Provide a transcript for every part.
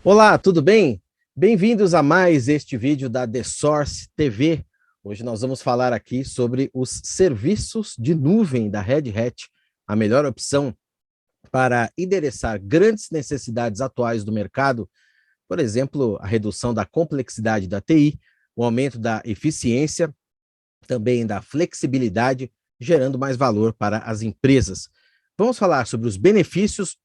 Olá, tudo bem? Bem-vindos a mais este vídeo da The Source TV. Hoje nós vamos falar aqui sobre os serviços de nuvem da Red Hat, a melhor opção para endereçar grandes necessidades atuais do mercado, por exemplo, a redução da complexidade da TI, o aumento da eficiência, também da flexibilidade, gerando mais valor para as empresas. Vamos falar sobre os benefícios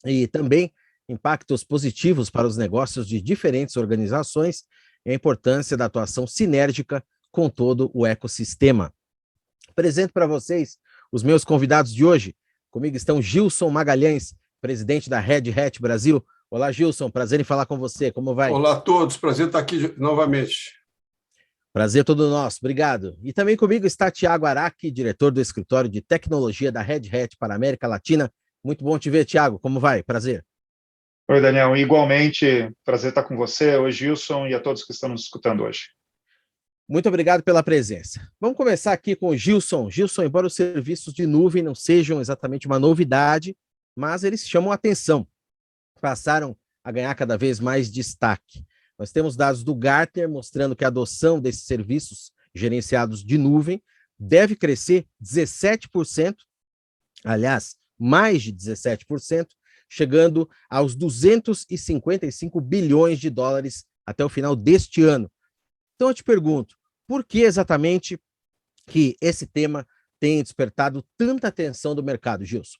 e também impactos positivos para os negócios de diferentes organizações e a importância da atuação sinérgica com todo o ecossistema. Apresento para vocês os meus convidados de hoje. Comigo estão Gilson Magalhães, presidente da Red Hat Brasil. Olá, Gilson, prazer em falar com você. Como vai? Olá a todos, prazer estar aqui novamente. Prazer todo nosso, obrigado. E também comigo está Tiago Araque, diretor do escritório de tecnologia da Red Hat para a América Latina. Muito bom te ver, Tiago. Como vai? Prazer. Oi, Daniel. Igualmente, prazer estar com você, oi, Gilson, e a todos que estão nos escutando hoje. Muito obrigado pela presença. Vamos começar aqui com o Gilson. Gilson, embora os serviços de nuvem não sejam exatamente uma novidade, mas eles chamam a atenção, passaram a ganhar cada vez mais destaque. Nós temos dados do Gartner mostrando que a adoção desses serviços gerenciados de nuvem deve crescer 17%, aliás, mais de 17%, chegando aos 255 bilhões de dólares até o final deste ano. Então eu te pergunto, por que exatamente que esse tema tem despertado tanta atenção do mercado, Gilson?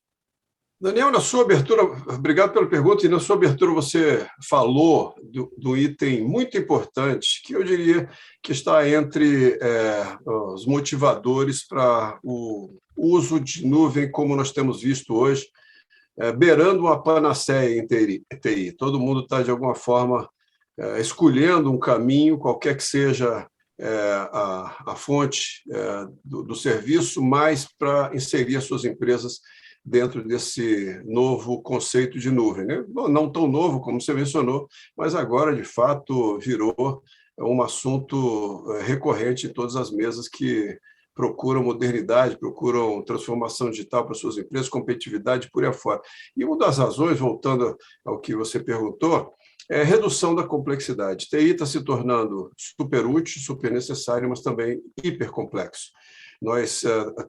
Daniel, na sua abertura, obrigado pela pergunta, e na sua abertura você falou do item muito importante, que eu diria que está entre os motivadores para o uso de nuvem, como nós temos visto hoje, beirando uma panaceia em TI. Todo mundo está, de alguma forma, escolhendo um caminho, qualquer que seja a fonte do serviço, mais para inserir as suas empresas dentro desse novo conceito de nuvem, né? Não tão novo como você mencionou, mas agora, de fato, virou um assunto recorrente em todas as mesas que procuram modernidade, procuram transformação digital para suas empresas, competitividade por aí afora. E uma das razões, voltando ao que você perguntou, é a redução da complexidade. TI está se tornando super útil, super necessário, mas também hiper complexo. Nós,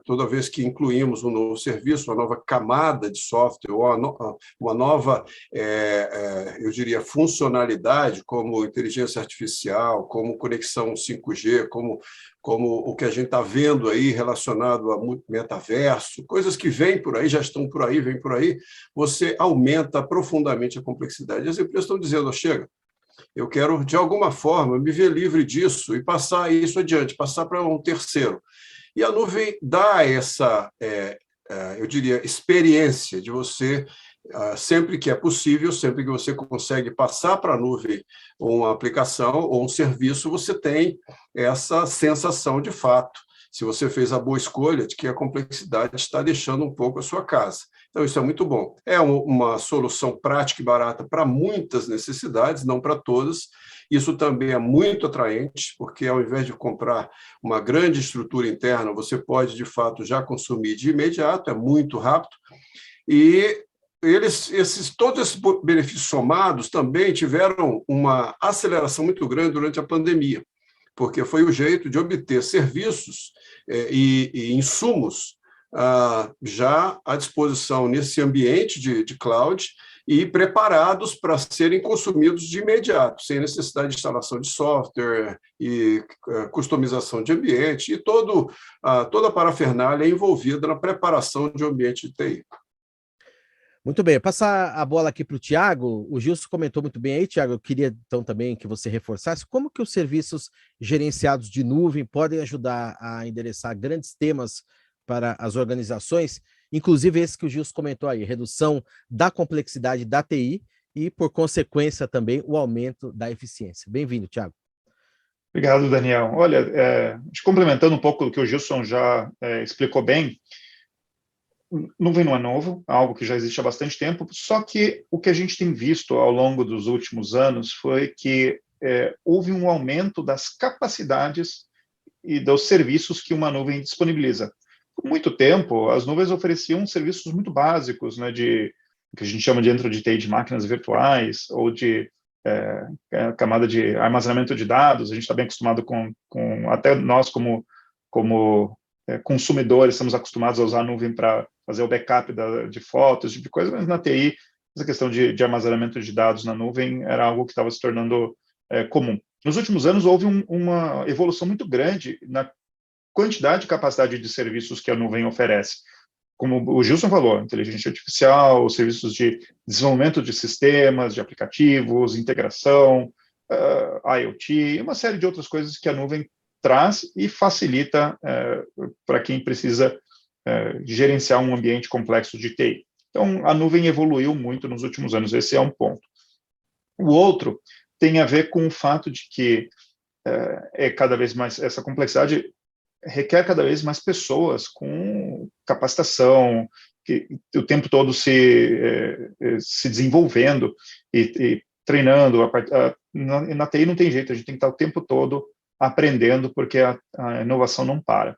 toda vez que incluímos um novo serviço, uma nova camada de software, ou uma nova, eu diria, funcionalidade, como inteligência artificial, como conexão 5G, como o que a gente está vendo aí relacionado a metaverso, coisas que vêm por aí, já estão por aí, vêm por aí, você aumenta profundamente a complexidade. As empresas estão dizendo, chega, eu quero, de alguma forma, me ver livre disso e passar isso adiante, passar para um terceiro. E a nuvem dá essa, eu diria, experiência de você, sempre que é possível, sempre que você consegue passar para a nuvem uma aplicação ou um serviço, você tem essa sensação de fato, se você fez a boa escolha, de que a complexidade está deixando um pouco a sua casa. Então, isso é muito bom. É uma solução prática e barata para muitas necessidades, não para todas. Isso também é muito atraente, porque ao invés de comprar uma grande estrutura interna, você pode, de fato, já consumir de imediato, é muito rápido. E todos esses benefícios somados também tiveram uma aceleração muito grande durante a pandemia, porque foi o jeito de obter serviços e insumos já à disposição nesse ambiente de cloud e preparados para serem consumidos de imediato, sem necessidade de instalação de software e customização de ambiente, e toda a parafernália envolvida na preparação de um ambiente de TI. Muito bem, passar a bola aqui para o Tiago. O Gilson comentou muito bem aí, Tiago. Eu queria então também que você reforçasse como que os serviços gerenciados de nuvem podem ajudar a endereçar grandes temas para as organizações, inclusive esse que o Gilson comentou aí, redução da complexidade da TI e, por consequência, também o aumento da eficiência. Bem-vindo, Tiago. Obrigado, Daniel. Olha, complementando um pouco do que o Gilson já explicou bem, nuvem não é novo, é algo que já existe há bastante tempo, só que o que a gente tem visto ao longo dos últimos anos foi que houve um aumento das capacidades e dos serviços que uma nuvem disponibiliza. Por muito tempo, as nuvens ofereciam serviços muito básicos, né, de o que a gente chama dentro de TI de máquinas virtuais ou de camada de armazenamento de dados. A gente está bem acostumado até nós como consumidores, estamos acostumados a usar a nuvem para fazer o backup de fotos, tipo de coisa, mas na TI, essa questão de armazenamento de dados na nuvem era algo que estava se tornando comum. Nos últimos anos, houve uma evolução muito grande na quantidade e capacidade de serviços que a nuvem oferece. Como o Gilson falou, inteligência artificial, serviços de desenvolvimento de sistemas, de aplicativos, integração, IoT, uma série de outras coisas que a nuvem traz e facilita para quem precisa gerenciar um ambiente complexo de TI. Então, a nuvem evoluiu muito nos últimos anos, esse é um ponto. O outro tem a ver com o fato de que cada vez mais essa complexidade requer cada vez mais pessoas com capacitação, que o tempo todo se desenvolvendo e treinando. Na TI não tem jeito, a gente tem que estar o tempo todo aprendendo, porque a inovação não para.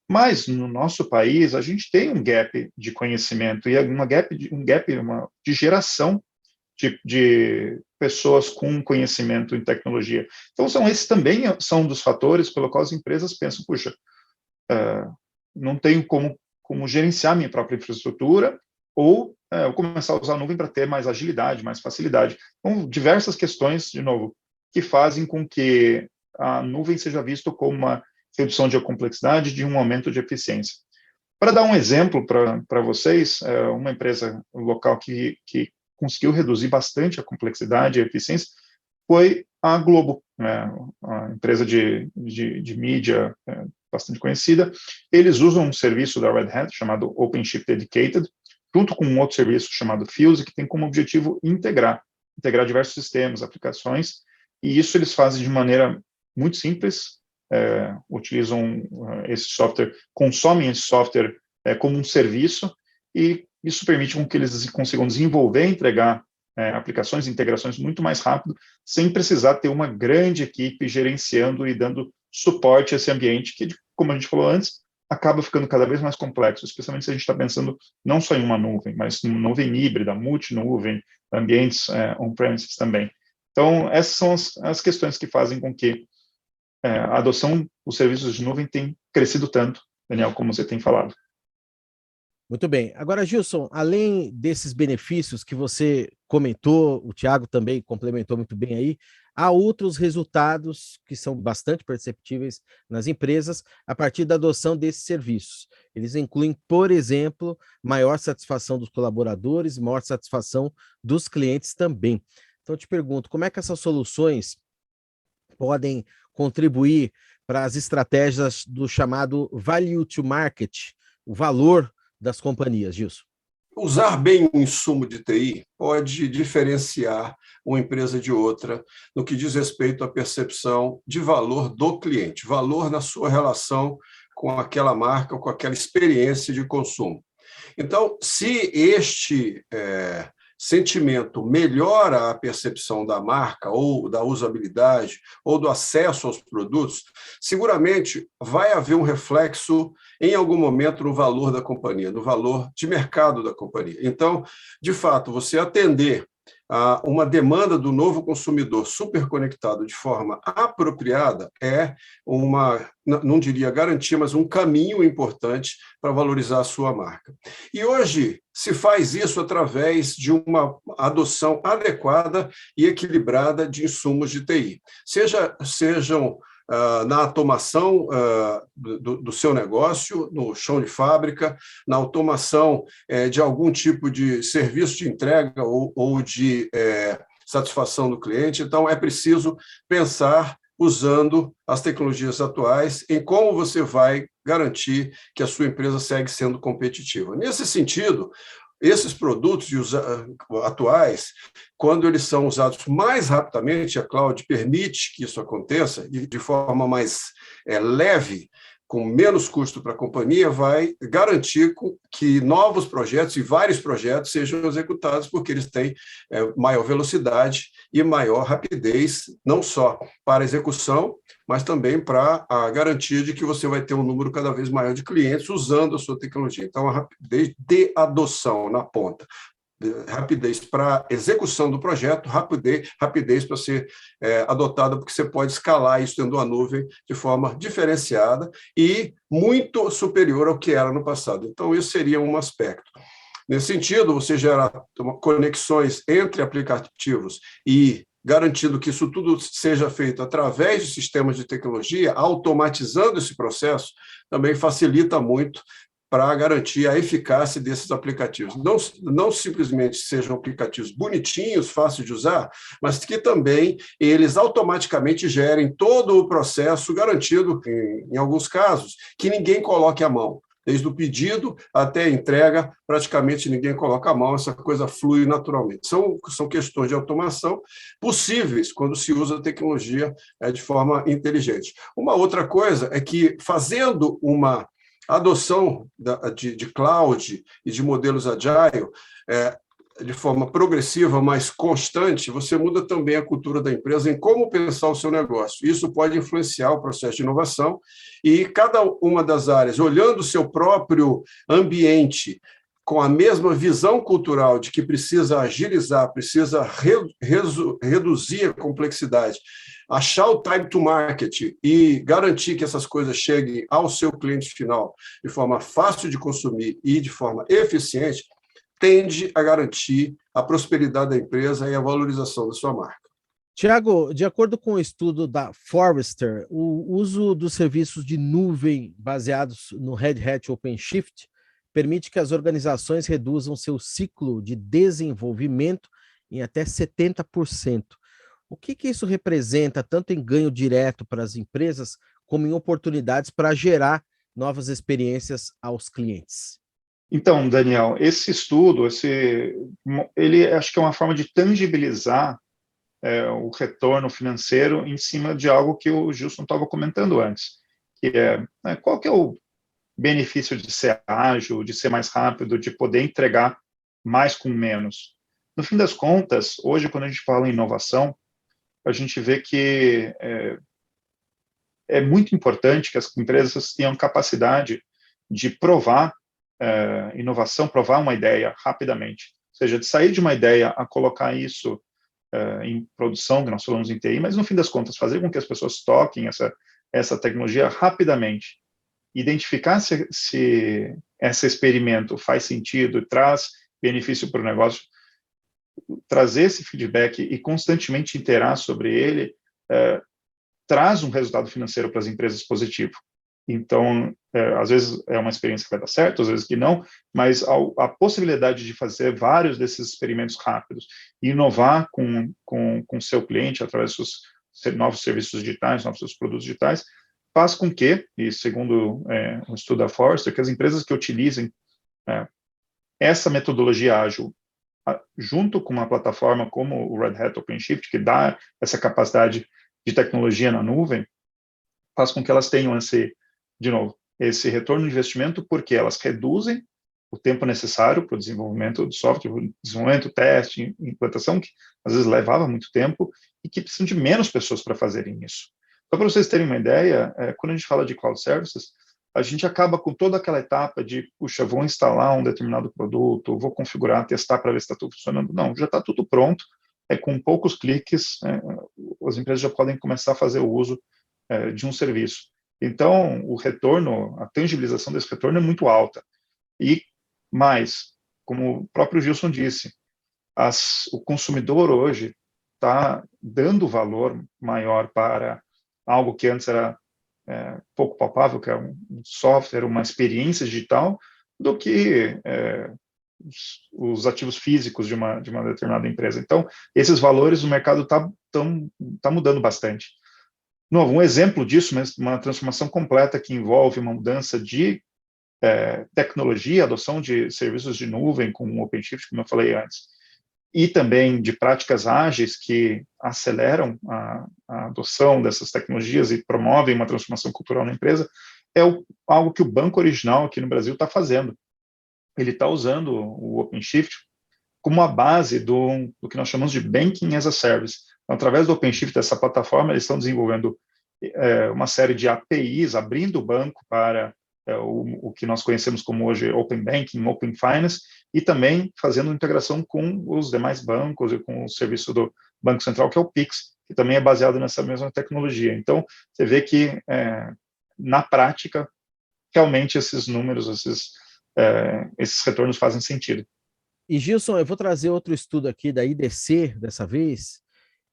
Mas, no nosso país, a gente tem um gap de conhecimento e um gap de geração de pessoas com conhecimento em tecnologia. Então, esses também são dos fatores pelo qual as empresas pensam, puxa, não tenho como gerenciar minha própria infraestrutura, ou eu começar a usar a nuvem para ter mais agilidade, mais facilidade. Então, diversas questões, de novo, que fazem com que a nuvem seja vista como uma redução de complexidade, de um aumento de eficiência. Para dar um exemplo para vocês, uma empresa local que conseguiu reduzir bastante a complexidade e a eficiência foi a Globo, a empresa de mídia bastante conhecida. Eles usam um serviço da Red Hat chamado OpenShift Dedicated, junto com um outro serviço chamado Fuse, que tem como objetivo integrar diversos sistemas, aplicações, e isso eles fazem de maneira muito simples, utilizam esse software, consomem esse software como um serviço, e isso permite com que eles consigam desenvolver e entregar aplicações e integrações muito mais rápido, sem precisar ter uma grande equipe gerenciando e dando suporte a esse ambiente que, como a gente falou antes, acaba ficando cada vez mais complexo, especialmente se a gente está pensando não só em uma nuvem, mas em uma nuvem híbrida, multinuvem, ambientes on-premises também. Então, essas são as questões que fazem com que a adoção dos serviços de nuvem tenha crescido tanto, Daniel, como você tem falado. Muito bem. Agora, Gilson, além desses benefícios que você comentou, o Thiago também complementou muito bem aí, há outros resultados que são bastante perceptíveis nas empresas a partir da adoção desses serviços. Eles incluem, por exemplo, maior satisfação dos colaboradores, maior satisfação dos clientes também. Então, eu te pergunto, como é que essas soluções podem contribuir para as estratégias do chamado value to market, o valor das companhias, Gilson? Usar bem o insumo de TI pode diferenciar uma empresa de outra no que diz respeito à percepção de valor do cliente, valor na sua relação com aquela marca, com aquela experiência de consumo. Então, se este sentimento melhora a percepção da marca ou da usabilidade ou do acesso aos produtos, seguramente vai haver um reflexo em algum momento no valor da companhia, no valor de mercado da companhia. Então, de fato, você atender a uma demanda do novo consumidor superconectado de forma apropriada é uma, não diria garantia, mas um caminho importante para valorizar a sua marca. E hoje se faz isso através de uma adoção adequada e equilibrada de insumos de TI, sejam na automação do seu negócio, no chão de fábrica, na automação de algum tipo de serviço de entrega ou de satisfação do cliente. Então, é preciso pensar, usando as tecnologias atuais, em como você vai garantir que a sua empresa segue sendo competitiva. Nesse sentido, esses produtos atuais, quando eles são usados mais rapidamente, a cloud permite que isso aconteça e de forma mais leve, com menos custo para a companhia, vai garantir que novos projetos e vários projetos sejam executados, porque eles têm maior velocidade e maior rapidez, não só para a execução, mas também para a garantia de que você vai ter um número cada vez maior de clientes usando a sua tecnologia. Então, a rapidez de adoção na ponta rapidez para execução do projeto, rapidez para ser adotada, porque você pode escalar isso dentro da nuvem de forma diferenciada e muito superior ao que era no passado. Então, isso seria um aspecto. Nesse sentido, você gera conexões entre aplicativos e garantindo que isso tudo seja feito através de sistemas de tecnologia, automatizando esse processo, também facilita muito para garantir a eficácia desses aplicativos. Não simplesmente sejam aplicativos bonitinhos, fáceis de usar, mas que também eles automaticamente gerem todo o processo, garantido, em alguns casos, que ninguém coloque a mão. Desde o pedido até a entrega, praticamente ninguém coloca a mão, essa coisa flui naturalmente. São questões de automação possíveis quando se usa a tecnologia de forma inteligente. Uma outra coisa é que, fazendo uma adoção de cloud e de modelos agile de forma progressiva, mas constante, você muda também a cultura da empresa em como pensar o seu negócio. Isso pode influenciar o processo de inovação e cada uma das áreas, olhando o seu próprio ambiente, com a mesma visão cultural de que precisa agilizar, precisa reduzir a complexidade, achar o time to market e garantir que essas coisas cheguem ao seu cliente final de forma fácil de consumir e de forma eficiente, tende a garantir a prosperidade da empresa e a valorização da sua marca. Tiago, de acordo com o estudo da Forrester, o uso dos serviços de nuvem baseados no Red Hat OpenShift permite que as organizações reduzam seu ciclo de desenvolvimento em até 70%. O que isso representa, tanto em ganho direto para as empresas, como em oportunidades para gerar novas experiências aos clientes? Então, Daniel, esse estudo, ele acho que é uma forma de tangibilizar o retorno financeiro em cima de algo que o Gilson estava comentando antes, que qual que é o benefício de ser ágil, de ser mais rápido, de poder entregar mais com menos. No fim das contas, hoje, quando a gente fala em inovação, a gente vê que é muito importante que as empresas tenham capacidade de provar inovação, provar uma ideia rapidamente. Ou seja, de sair de uma ideia a colocar isso em produção, que nós falamos em TI, mas no fim das contas, fazer com que as pessoas toquem essa tecnologia rapidamente, identificar se esse experimento faz sentido, traz benefício para o negócio, trazer esse feedback e constantemente interar sobre ele, traz um resultado financeiro para as empresas positivo. Então, às vezes é uma experiência que vai dar certo, às vezes que não, mas a possibilidade de fazer vários desses experimentos rápidos e inovar com o seu cliente através dos novos serviços digitais, novos produtos digitais, faz com que, e segundo o estudo da Forrester, que as empresas que utilizem essa metodologia ágil junto com uma plataforma como o Red Hat OpenShift, que dá essa capacidade de tecnologia na nuvem, faz com que elas tenham esse retorno de investimento, porque elas reduzem o tempo necessário para o desenvolvimento do software, desenvolvimento, teste, implantação, que às vezes levava muito tempo, e que precisam de menos pessoas para fazerem isso. Então, para vocês terem uma ideia, quando a gente fala de cloud services, a gente acaba com toda aquela etapa de, puxa, vou instalar um determinado produto, vou configurar, testar para ver se está tudo funcionando. Não, já está tudo pronto, com poucos cliques, as empresas já podem começar a fazer o uso de um serviço. Então, o retorno, a tangibilização desse retorno é muito alta. E mais, como o próprio Gilson disse, o consumidor hoje está dando valor maior para algo que antes era pouco palpável, que é um software, uma experiência digital, do que os ativos físicos de uma determinada empresa. Então, esses valores no mercado tá mudando bastante. Novo, um exemplo disso, uma transformação completa que envolve uma mudança de tecnologia, adoção de serviços de nuvem com o OpenShift, como eu falei antes, e também de práticas ágeis que aceleram a adoção dessas tecnologias e promovem uma transformação cultural na empresa, algo que o Banco Original aqui no Brasil está fazendo. Ele está usando o OpenShift como a base do que nós chamamos de Banking as a Service. Então, através do OpenShift, dessa plataforma, eles estão desenvolvendo uma série de APIs, abrindo o banco para o que nós conhecemos como hoje Open Banking, Open Finance, e também fazendo integração com os demais bancos e com o serviço do Banco Central, que é o Pix, que também é baseado nessa mesma tecnologia. Então, você vê que, na prática, realmente esses números, esses retornos fazem sentido. E, Gilson, eu vou trazer outro estudo aqui da IDC, dessa vez.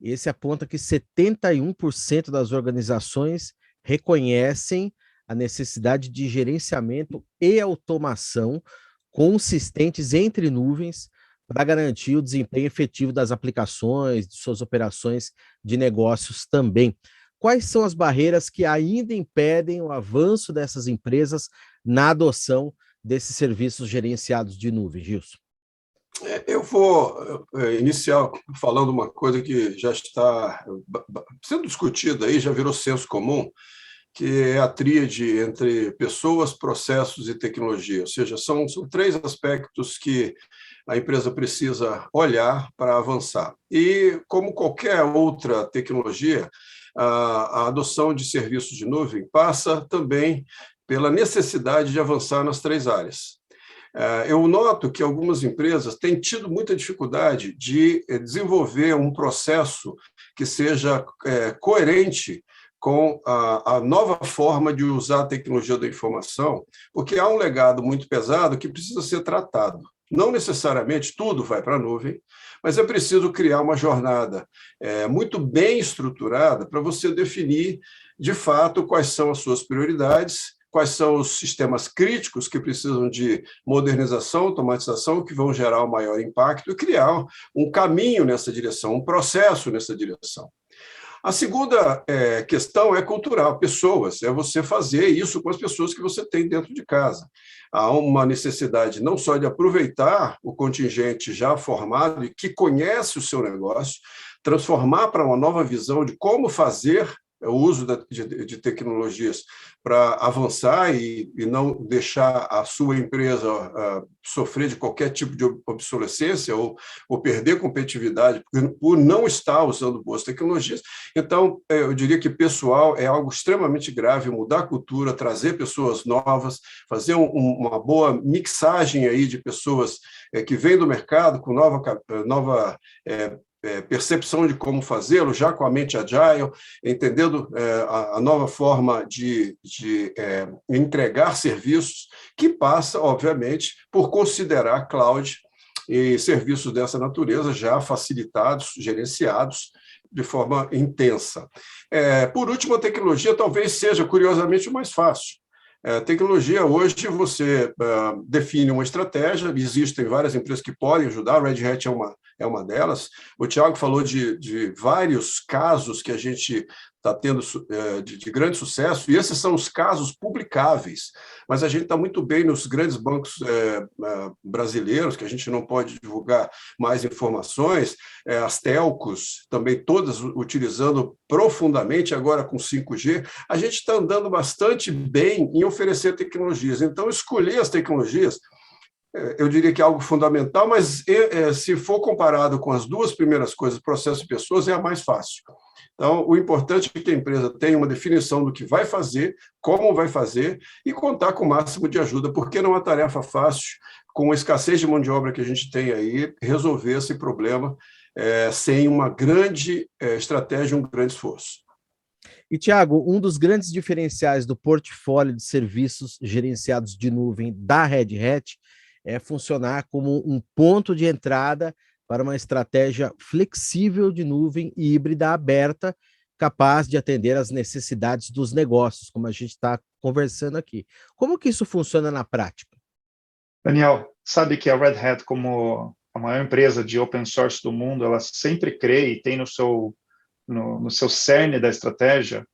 Esse aponta que 71% das organizações reconhecem a necessidade de gerenciamento e automação consistentes entre nuvens para garantir o desempenho efetivo das aplicações, de suas operações de negócios também. Quais são as barreiras que ainda impedem o avanço dessas empresas na adoção desses serviços gerenciados de nuvem, Gilson? Eu vou iniciar falando uma coisa que já está sendo discutida aí, já virou senso comum, que é a tríade entre pessoas, processos e tecnologia. Ou seja, são 3 aspectos que a empresa precisa olhar para avançar. E, como qualquer outra tecnologia, a adoção de serviços de nuvem passa também pela necessidade de avançar nas 3 áreas. Eu noto que algumas empresas têm tido muita dificuldade de desenvolver um processo que seja coerente com a nova forma de usar a tecnologia da informação, porque há um legado muito pesado que precisa ser tratado. Não necessariamente tudo vai para a nuvem, mas é preciso criar uma jornada muito bem estruturada para você definir, de fato, quais são as suas prioridades, quais são os sistemas críticos que precisam de modernização, automatização, que vão gerar o maior impacto e criar um caminho nessa direção, um processo nessa direção. A segunda questão é cultural, pessoas, é você fazer isso com as pessoas que você tem dentro de casa. Há uma necessidade não só de aproveitar o contingente já formado e que conhece o seu negócio, transformar para uma nova visão de como fazer o uso de tecnologias para avançar e não deixar a sua empresa sofrer de qualquer tipo de obsolescência ou perder competitividade por não estar usando boas tecnologias. Então, eu diria que pessoal é algo extremamente grave, mudar a cultura, trazer pessoas novas, fazer uma boa mixagem aí de pessoas que vêm do mercado com nova percepção de como fazê-lo, já com a mente agile, entendendo a nova forma de entregar serviços, que passa, obviamente, por considerar cloud e serviços dessa natureza já facilitados, gerenciados de forma intensa. Por último, a tecnologia talvez seja, curiosamente, o mais fácil. Tecnologia, hoje, você define uma estratégia, existem várias empresas que podem ajudar, a Red Hat é uma delas. O Thiago falou de vários casos que a gente está tendo de grande sucesso, e esses são os casos publicáveis, mas a gente está muito bem nos grandes bancos brasileiros, que a gente não pode divulgar mais informações, as telcos também todas utilizando profundamente, agora com 5G, a gente está andando bastante bem em oferecer tecnologias. Então, escolher as tecnologias, eu diria que é algo fundamental, mas se for comparado com as 2 primeiras coisas, processo e pessoas, é a mais fácil. Então, o importante é que a empresa tenha uma definição do que vai fazer, como vai fazer, e contar com o máximo de ajuda, porque não é uma tarefa fácil, com a escassez de mão de obra que a gente tem aí, resolver esse problema sem uma grande estratégia, um grande esforço. E, Thiago, um dos grandes diferenciais do portfólio de serviços gerenciados de nuvem da Red Hat é funcionar como um ponto de entrada para uma estratégia flexível de nuvem e híbrida aberta, capaz de atender às necessidades dos negócios, como a gente está conversando aqui. Como que isso funciona na prática? Daniel, sabe que a Red Hat, como a maior empresa de open source do mundo, ela sempre crê e tem no seu cerne da estratégia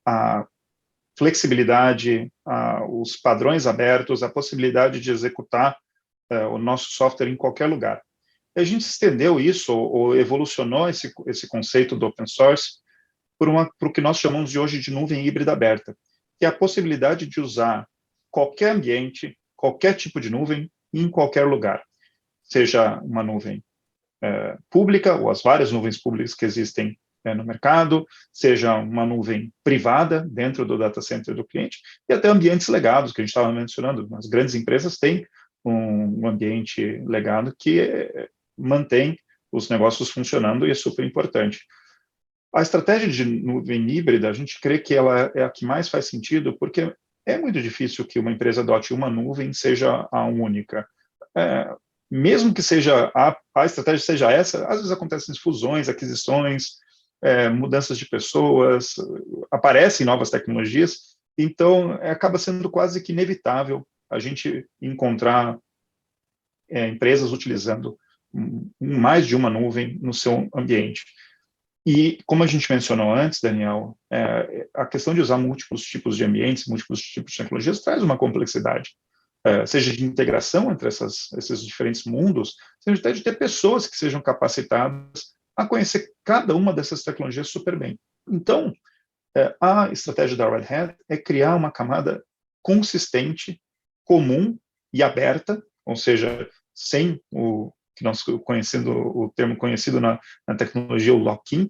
a flexibilidade, os padrões abertos, a possibilidade de executar o nosso software em qualquer lugar. E a gente estendeu isso, ou evolucionou esse conceito do open source para o que nós chamamos de hoje de nuvem híbrida aberta, que é a possibilidade de usar qualquer ambiente, qualquer tipo de nuvem, em qualquer lugar. Seja uma nuvem pública, ou as várias nuvens públicas que existem no mercado, seja uma nuvem privada dentro do data center do cliente, e até ambientes legados, que a gente estava mencionando. As grandes empresas têm um ambiente legado que mantém os negócios funcionando e é super importante. A estratégia de nuvem híbrida, a gente crê que ela é a que mais faz sentido, porque é muito difícil que uma empresa adote uma nuvem seja a única. Mesmo que seja a estratégia seja essa, às vezes acontecem fusões, aquisições, mudanças de pessoas, aparecem novas tecnologias, então acaba sendo quase que inevitável a gente encontrar empresas utilizando mais de uma nuvem no seu ambiente. E, como a gente mencionou antes, Daniel, a questão de usar múltiplos tipos de ambientes, múltiplos tipos de tecnologias, traz uma complexidade, seja de integração entre esses diferentes mundos, seja até de ter pessoas que sejam capacitadas a conhecer cada uma dessas tecnologias super bem. Então, a estratégia da Red Hat é criar uma camada consistente, comum e aberta, ou seja, sem que nós conhecendo o termo conhecido na tecnologia, o lock-in,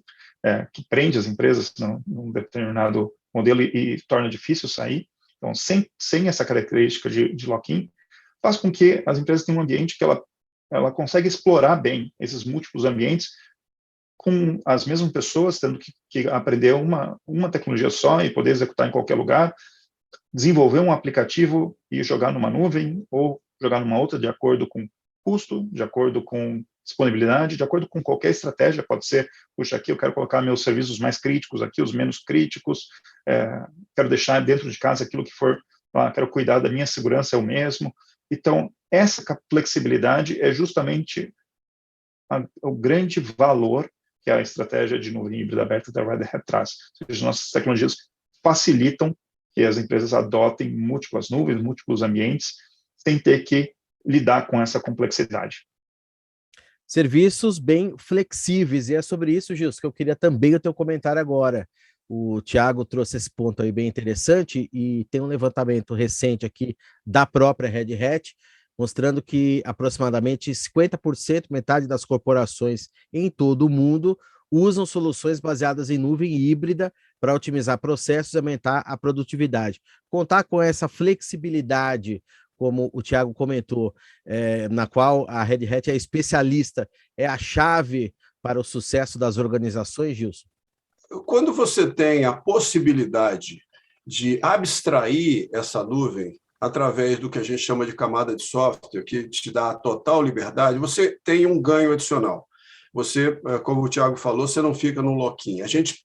que prende as empresas num determinado modelo e torna difícil sair. Então, sem essa característica de lock-in, faz com que as empresas tenham um ambiente que ela consegue explorar bem esses múltiplos ambientes com as mesmas pessoas, tendo que aprender uma tecnologia só e poder executar em qualquer lugar, desenvolver um aplicativo e jogar numa nuvem ou jogar numa outra de acordo com custo, de acordo com disponibilidade, de acordo com qualquer estratégia. Pode ser, puxa, aqui eu quero colocar meus serviços mais críticos, aqui os menos críticos, quero deixar dentro de casa aquilo que for, quero cuidar da minha segurança, é o mesmo. Então, essa flexibilidade é justamente o grande valor que a estratégia de nuvem híbrida aberta da Red Hat traz. Ou seja, nossas tecnologias facilitam que as empresas adotem múltiplas nuvens, múltiplos ambientes, sem ter que lidar com essa complexidade. Serviços bem flexíveis, e é sobre isso, Gilson, que eu queria também o teu comentário agora. O Thiago trouxe esse ponto aí bem interessante, e tem um levantamento recente aqui da própria Red Hat, mostrando que aproximadamente 50%, metade das corporações em todo o mundo, usam soluções baseadas em nuvem híbrida para otimizar processos e aumentar a produtividade. Contar com essa flexibilidade, como o Thiago comentou, na qual a Red Hat é especialista, é a chave para o sucesso das organizações, Gilson? Quando você tem a possibilidade de abstrair essa nuvem através do que a gente chama de camada de software, que te dá a total liberdade, você tem um ganho adicional. Você, como o Thiago falou, você não fica num lock-in. A gente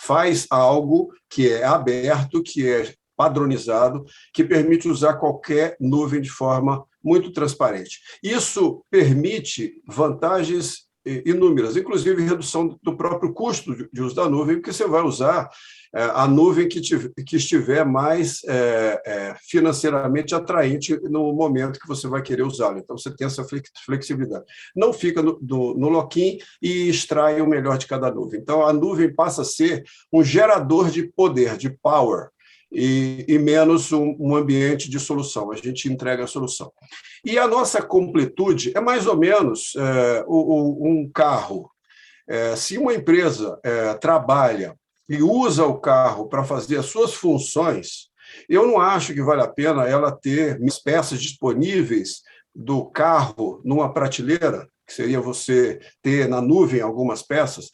faz algo que é aberto, que é padronizado, que permite usar qualquer nuvem de forma muito transparente. Isso permite vantagens inúmeras, inclusive redução do próprio custo de uso da nuvem, porque você vai usar a nuvem que estiver mais financeiramente atraente no momento que você vai querer usá-la. Então, você tem essa flexibilidade. Não fica no lock-in e extrai o melhor de cada nuvem. Então, a nuvem passa a ser um gerador de poder, de power, e menos um ambiente de solução. A gente entrega a solução. E a nossa completude é mais ou menos um carro. Se uma empresa trabalha e usa o carro para fazer as suas funções, eu não acho que vale a pena ela ter peças disponíveis do carro numa prateleira, que seria você ter na nuvem algumas peças,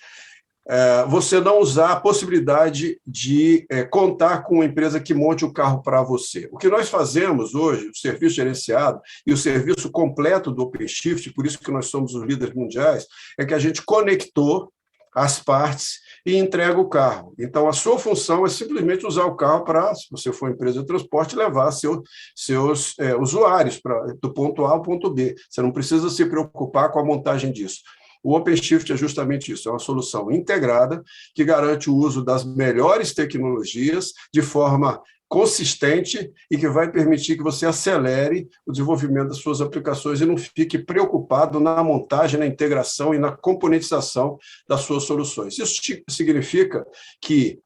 você não usar a possibilidade de contar com uma empresa que monte o carro para você. O que nós fazemos hoje, o serviço gerenciado e o serviço completo do OpenShift, por isso que nós somos os líderes mundiais, é que a gente conectou as partes e entrega o carro. Então, a sua função é simplesmente usar o carro para, se você for empresa de transporte, levar seus usuários do ponto A ao ponto B. Você não precisa se preocupar com a montagem disso. O OpenShift é justamente isso, é uma solução integrada que garante o uso das melhores tecnologias de forma consistente e que vai permitir que você acelere o desenvolvimento das suas aplicações e não fique preocupado na montagem, na integração e na componentização das suas soluções. Isso significa que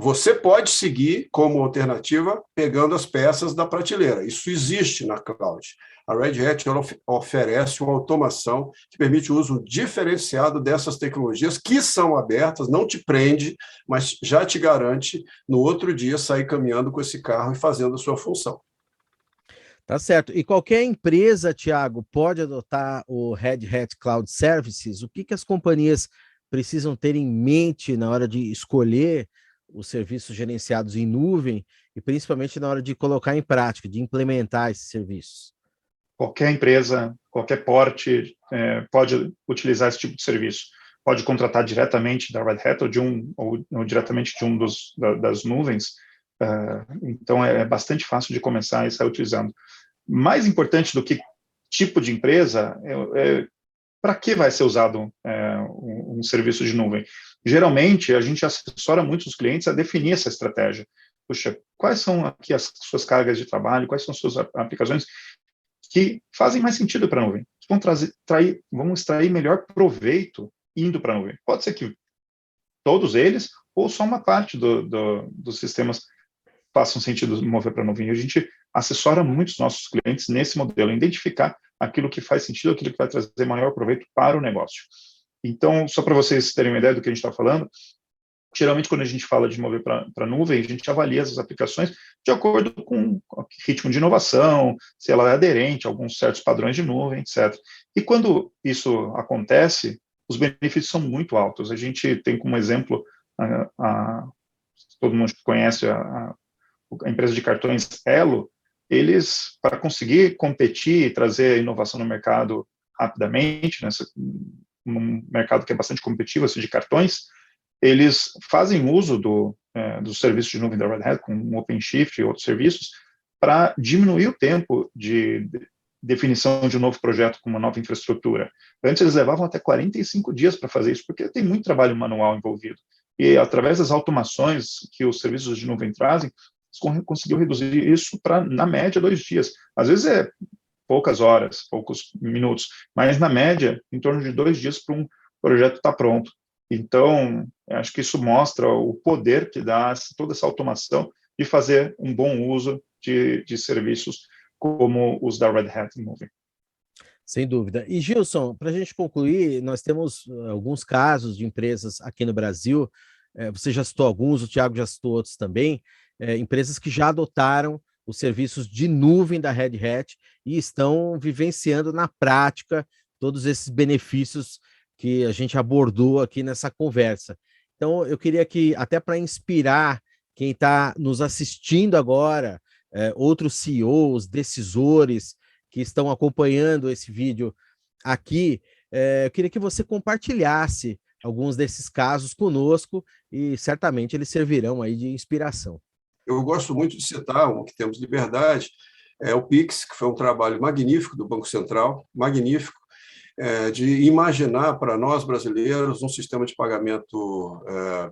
Você pode seguir como alternativa pegando as peças da prateleira. Isso existe na cloud. A Red Hat ela oferece uma automação que permite o uso diferenciado dessas tecnologias que são abertas, não te prende, mas já te garante no outro dia sair caminhando com esse carro e fazendo a sua função. Tá certo. E qualquer empresa, Thiago, pode adotar o Red Hat Cloud Services? O que as companhias precisam ter em mente na hora de escolher os serviços gerenciados em nuvem e principalmente na hora de colocar em prática, de implementar esses serviços? Qualquer empresa, qualquer porte pode utilizar esse tipo de serviço. Pode contratar diretamente da Red Hat ou diretamente de das nuvens. Então, é bastante fácil de começar e sair utilizando. Mais importante do que tipo de empresa para que vai ser usado um serviço de nuvem. Geralmente, a gente assessora muitos clientes a definir essa estratégia. Puxa, quais são aqui as suas cargas de trabalho, quais são as suas aplicações que fazem mais sentido para a nuvem, que vão extrair melhor proveito indo para a nuvem. Pode ser que todos eles, ou só uma parte dos sistemas façam sentido mover para a nuvem. A gente assessora muitos nossos clientes nesse modelo, identificar aquilo que faz sentido, aquilo que vai trazer maior proveito para o negócio. Então, só para vocês terem uma ideia do que a gente está falando, geralmente quando a gente fala de mover para a nuvem, a gente avalia essas aplicações de acordo com o ritmo de inovação, se ela é aderente a alguns certos padrões de nuvem, etc. E quando isso acontece, os benefícios são muito altos. A gente tem como exemplo, todo mundo conhece a empresa de cartões Elo, eles, para conseguir competir e trazer inovação no mercado rapidamente, num mercado que é bastante competitivo, assim, de cartões, eles fazem uso dos serviços de nuvem da Red Hat, com o OpenShift e outros serviços, para diminuir o tempo de definição de um novo projeto com uma nova infraestrutura. Antes eles levavam até 45 dias para fazer isso, porque tem muito trabalho manual envolvido. E através das automações que os serviços de nuvem trazem, eles conseguiu reduzir isso para, na média, 2 dias. Às vezes é poucas horas, poucos minutos, mas na média, em torno de 2 dias para um projeto estar pronto. Então, acho que isso mostra o poder que dá toda essa automação de fazer um bom uso de serviços como os da Red Hat Nuvem. Sem dúvida. E, Gilson, para a gente concluir, nós temos alguns casos de empresas aqui no Brasil, você já citou alguns, o Thiago já citou outros também, empresas que já adotaram os serviços de nuvem da Red Hat e estão vivenciando na prática todos esses benefícios que a gente abordou aqui nessa conversa. Então, eu queria que, até para inspirar quem está nos assistindo agora, outros CEOs, decisores que estão acompanhando esse vídeo aqui, eu queria que você compartilhasse alguns desses casos conosco e certamente eles servirão aí de inspiração. Eu gosto muito de citar um que temos liberdade, o Pix, que foi um trabalho magnífico do Banco Central, magnífico, de imaginar para nós brasileiros um sistema de pagamento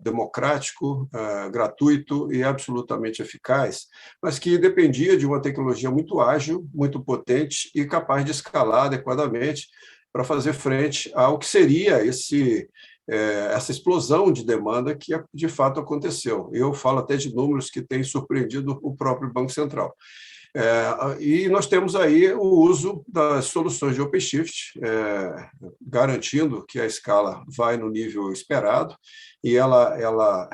democrático, gratuito e absolutamente eficaz, mas que dependia de uma tecnologia muito ágil, muito potente e capaz de escalar adequadamente para fazer frente ao que seria essa explosão de demanda que de fato aconteceu. Eu falo até de números que têm surpreendido o próprio Banco Central. E nós temos aí o uso das soluções de OpenShift, garantindo que a escala vai no nível esperado e ela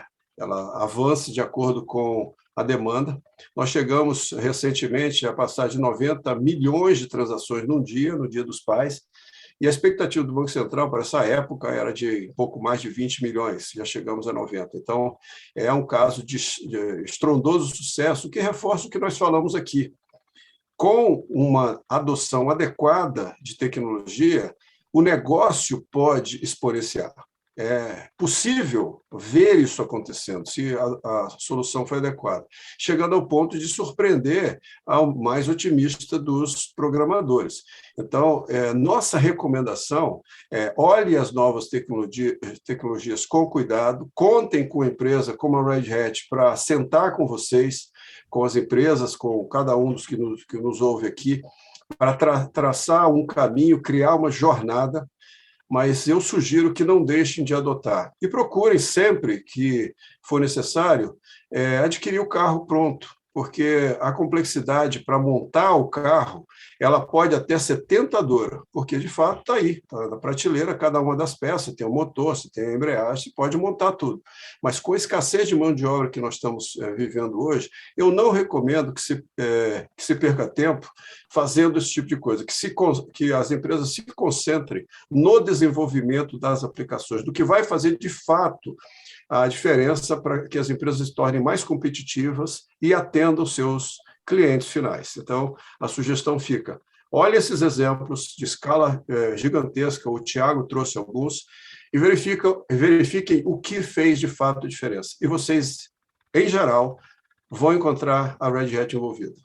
avance de acordo com a demanda. Nós chegamos recentemente a passar de 90 milhões de transações no dia dos pais, e a expectativa do Banco Central para essa época era de um pouco mais de 20 milhões, já chegamos a 90. Então, é um caso de estrondoso sucesso que reforça o que nós falamos aqui. Com uma adoção adequada de tecnologia, o negócio pode exponenciar. É possível ver isso acontecendo, se a solução foi adequada, chegando ao ponto de surpreender ao mais otimista dos programadores. Então, nossa recomendação olhe as novas tecnologias com cuidado, contem com a empresa como a Red Hat para sentar com vocês, com as empresas, com cada um dos que nos ouve aqui, para traçar um caminho, criar uma jornada mas eu sugiro que não deixem de adotar. E procurem sempre que for necessário adquirir o carro pronto, porque a complexidade para montar o carro, ela pode até ser tentadora, porque de fato está aí, está na prateleira cada uma das peças, tem o motor, você tem a embreagem, você pode montar tudo. Mas com a escassez de mão de obra que nós estamos vivendo hoje, eu não recomendo que se perca tempo fazendo esse tipo de coisa, que as empresas se concentrem no desenvolvimento das aplicações, do que vai fazer de fato a diferença para que as empresas se tornem mais competitivas e atendam seus clientes finais. Então, a sugestão fica: olhe esses exemplos de escala gigantesca, o Thiago trouxe alguns, e verifiquem o que fez de fato a diferença. E vocês, em geral, vão encontrar a Red Hat envolvida.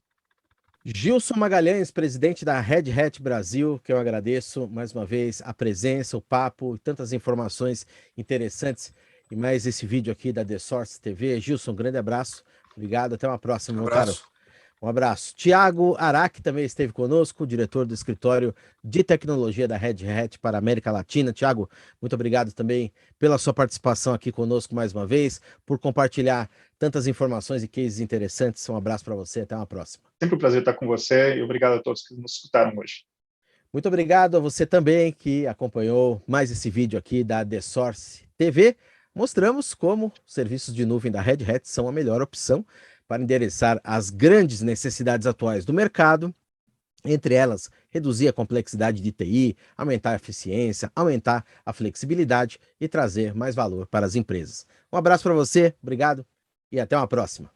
Gilson Magalhães, presidente da Red Hat Brasil, que eu agradeço mais uma vez a presença, o papo e tantas informações interessantes. E mais esse vídeo aqui da The Source TV. Gilson, um grande abraço. Obrigado, até uma próxima, meu caro. Um abraço. Tiago Araque também esteve conosco, diretor do escritório de tecnologia da Red Hat para a América Latina. Tiago, muito obrigado também pela sua participação aqui conosco mais uma vez, por compartilhar tantas informações e cases interessantes. Um abraço para você, até uma próxima. Sempre um prazer estar com você e obrigado a todos que nos escutaram hoje. Muito obrigado a você também que acompanhou mais esse vídeo aqui da The Source TV. Mostramos como os serviços de nuvem da Red Hat são a melhor opção para endereçar as grandes necessidades atuais do mercado, entre elas, reduzir a complexidade de TI, aumentar a eficiência, aumentar a flexibilidade e trazer mais valor para as empresas. Um abraço para você, obrigado e até uma próxima.